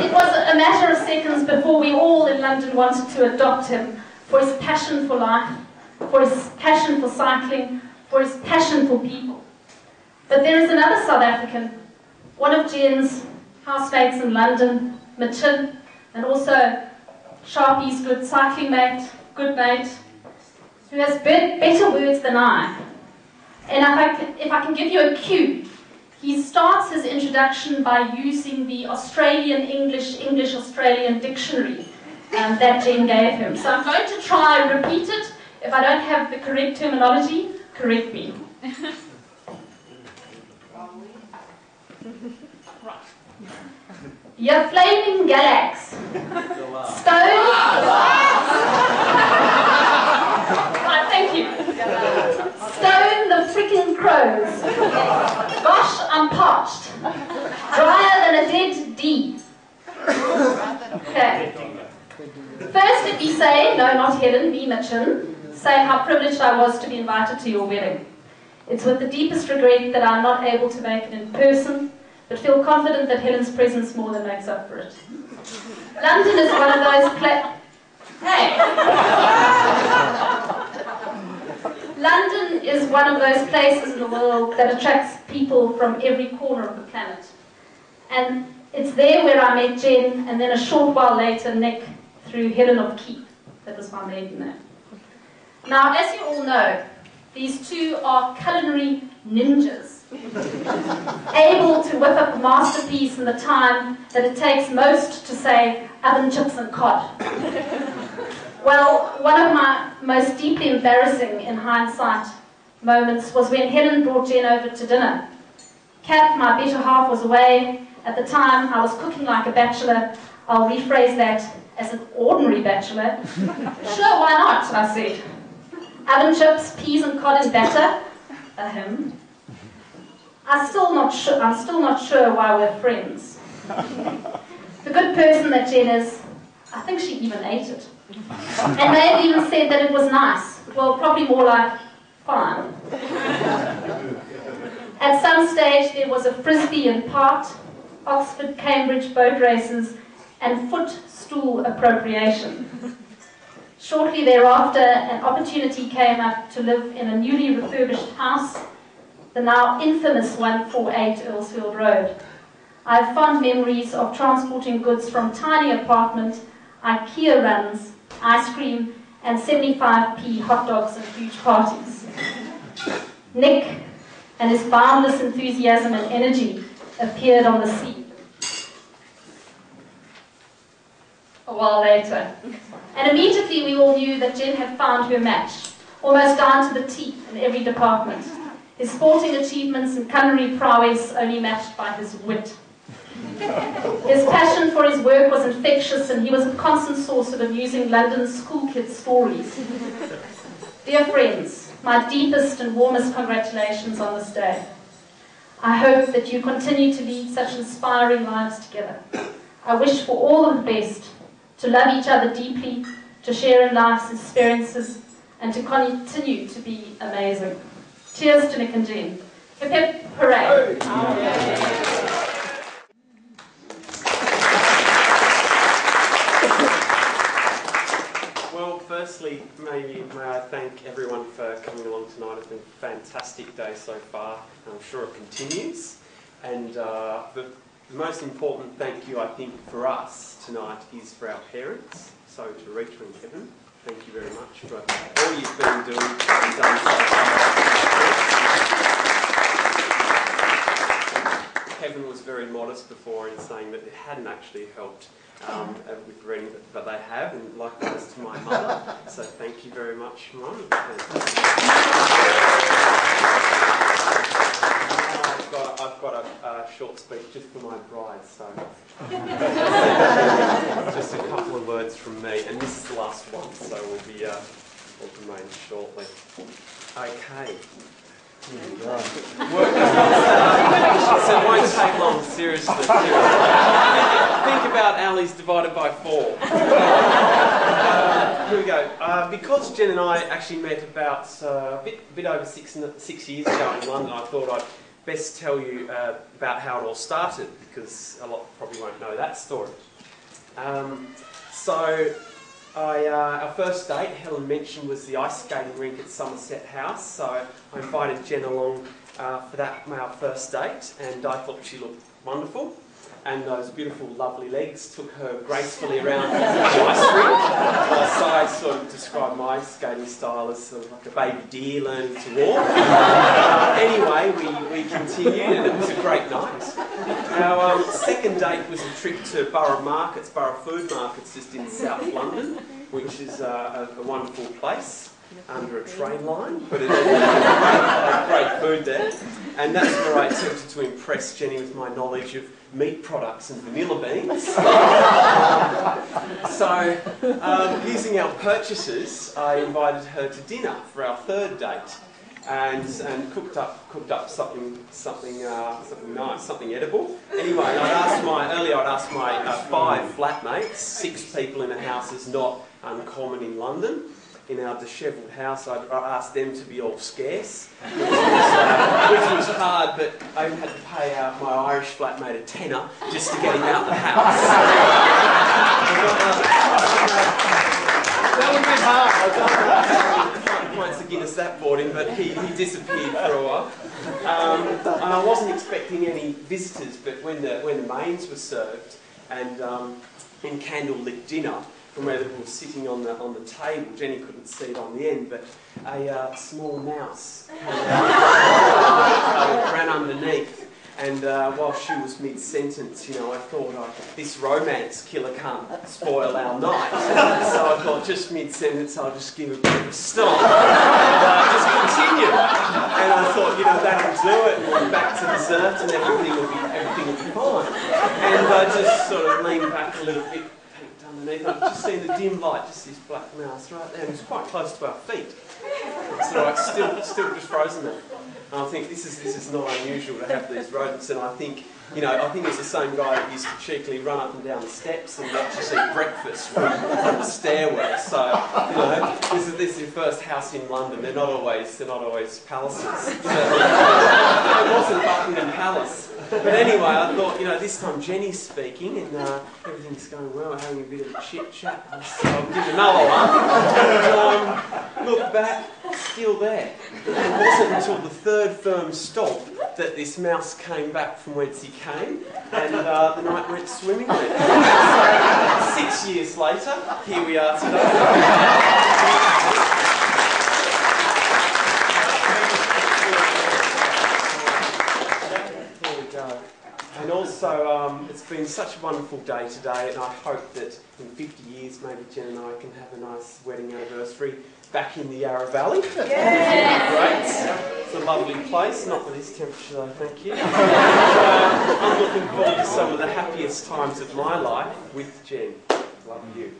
It was a matter of seconds before we all in London wanted to adopt him for his passion for life, for his passion for cycling, for his passion for people. But there is another South African, one of Jen's housemates in London, Machin, and also Sharpie's good cycling mate, good mate, who has better words than I. And if I can give you a cue, he starts his introduction by using the Australian English-Australian dictionary that Jen gave him. So I'm going to try and repeat it. If I don't have the correct terminology, correct me. Your flaming galax. Stone. Right, thank you. Stone the freaking crows. Gosh, I'm parched. Drier than a dead D. Okay. First, let me say, no, not Helen, me, Machin, say how privileged I was to be invited to your wedding. It's with the deepest regret that I'm not able to make it in person, but feel confident that Helen's presence more than makes up for it. London is one of those London is one of those places in the world that attracts people from every corner of the planet. And it's there where I met Jen, and then a short while later, Nick, through Helen of Keep. That was my maiden name. Now, as you all know, these two are culinary ninjas, able to whip up a masterpiece in the time that it takes most to say oven chips and cod. Well, one of my most deeply embarrassing, in hindsight, moments was when Helen brought Jen over to dinner. Kath, my better half, was away. At the time, I was cooking like a bachelor. I'll rephrase that as an ordinary bachelor. Sure, why not, I said. Oven chips, peas and cod in batter. Ahem. I'm still not sure why we're friends. The good person that Jen is, I think she even ate it. And may have even said that it was nice. Well, probably more like fine. At some stage there was a frisbee in part, Oxford, Cambridge boat races, and footstool appropriation. Shortly thereafter, an opportunity came up to live in a newly refurbished house, the now infamous 148 Earlsfield Road. I have fond memories of transporting goods from tiny apartment, IKEA runs, ice cream, and 75p hot dogs at huge parties. Nick and his boundless enthusiasm and energy appeared on the scene a while later. And immediately we all knew that Jen had found her match, almost down to the teeth in every department. His sporting achievements and culinary prowess only matched by his wit. His passion for his work was infectious, and he was a constant source of amusing London school kids' stories. Dear friends, my deepest and warmest congratulations on this day. I hope that you continue to lead such inspiring lives together. I wish for all of the best, to love each other deeply, to share in life's experiences, and to continue to be amazing. Cheers to Nick and Jen. Hip hip hooray. Well, firstly, may I thank everyone for coming along tonight. It's been a fantastic day so far, and I'm sure it continues. And the most important thank you, I think, for us tonight is for our parents. So to Rita and Kevin, thank you very much for all you've been doing and done so far. Kevin was very modest before in saying that it hadn't actually helped with reading, but they have, and likewise to my mother. So thank you very much, Mum. I've got a short speech just for my bride, so just a couple of words from me, and this is the last one, so we'll remain shortly. Okay. So it won't take long, seriously. Think about Ali's divided by 4. Here we go. Because Jen and I actually met about a bit over 6 years ago in London, I thought I'd best tell you about how it all started, because a lot probably won't know that story. Our first date, Helen mentioned, was the ice skating rink at Somerset House, so I invited Jen along for that, our first date, and I thought she looked wonderful, and those beautiful, lovely legs took her gracefully around the ice rink. So I sort of described my skating style as sort of like a baby deer learning to walk. Anyway, we continued, and it was a great night. Our second date was a trip to Borough Markets, Borough Food Markets, just in South London, which is a wonderful place under a train line, but it had great food there. And that's where I attempted to impress Jenny with my knowledge of meat products and vanilla beans. Using our purchases, I invited her to dinner for our third date, and cooked up something nice, something edible. Anyway, I'd asked my 5 flatmates. 6 people in a house is not uncommon in London. In our dishevelled house, I asked them to be all scarce, which was hard, but I had to pay my Irish flatmate a tenner just to get him out the house. That would be hard. Points to Guinness that bought him, but he disappeared for a while. And I wasn't expecting any visitors, but when the mains were served and in candlelit dinner, from where we were sitting on the table, Jenny couldn't see it on the end, but a small mouse ran underneath, and while she was mid-sentence, I thought, this romance killer can't spoil our night. So I thought, just mid-sentence, I'll just give a bit of a stop and just continue. And I thought, that'll do it, and we'll be back to dessert, and everything will be fine. And I just sort of leaned back a little bit. Underneath, I've just seen the dim light, just this black mouse right there, and it's quite close to our feet. It's all right, still just frozen there. And I think this is not unusual to have these rodents, and I think it's the same guy that used to cheekily run up and down the steps and watch us eat breakfast from the stairwell. So this is your first house in London. They're not always palaces. It wasn't Buckingham Palace. But anyway, I thought, this time Jenny's speaking and everything's going well, we're having a bit of a chit-chat. So I'll give another one. And look back, still there. It wasn't until the third firm stop that this mouse came back from whence he came, and the night went swimmingly. So 6 years later, here we are today. And also, it's been such a wonderful day today, and I hope that in 50 years, maybe Jen and I can have a nice wedding anniversary back in the Yarra Valley. Yeah. Great. It's a lovely place, not for this temperature though, thank you. I'm looking forward to some of the happiest times of my life with Jen. Love you.